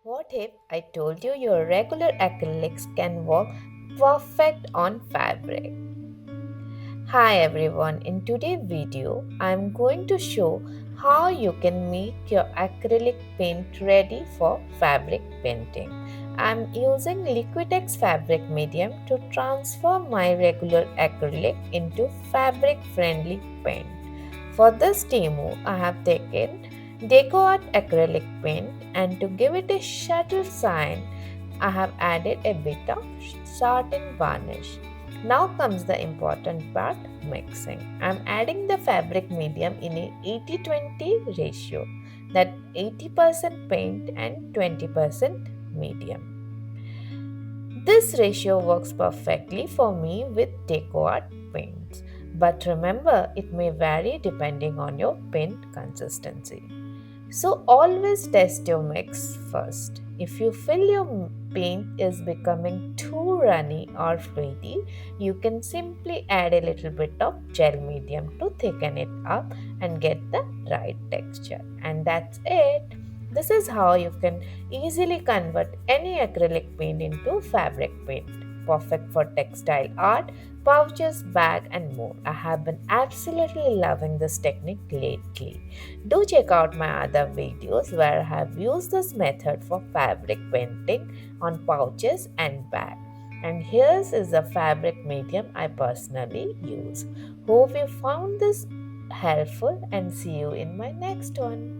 What if I told you your regular acrylics can work perfect on fabric? Hi everyone, in today's video, I'm going to show how you can make your acrylic paint ready for fabric painting. I'm using Liquitex fabric medium to transform my regular acrylic into fabric friendly paint. For this demo, I have taken Deco Art acrylic paint and to give it a shuttle sign, I have added a bit of satin varnish. Now comes the important part, mixing. I'm adding the fabric medium in a 80-20 ratio, that 80% paint and 20% medium. This ratio works perfectly for me with deco paints, but remember it may vary depending on your paint consistency. So always test your mix first. If you feel your paint is becoming too runny or fluidy, you can simply add a little bit of gel medium to thicken it up and get the right texture. And that's it. This is how you can easily convert any acrylic paint into fabric paint. Perfect for textile art, pouches, bag, and more. I have been absolutely loving this technique lately. Do check out my other videos where I have used this method for fabric painting on pouches and bags. And here's is the fabric medium I personally use. Hope you found this helpful and see you in my next one.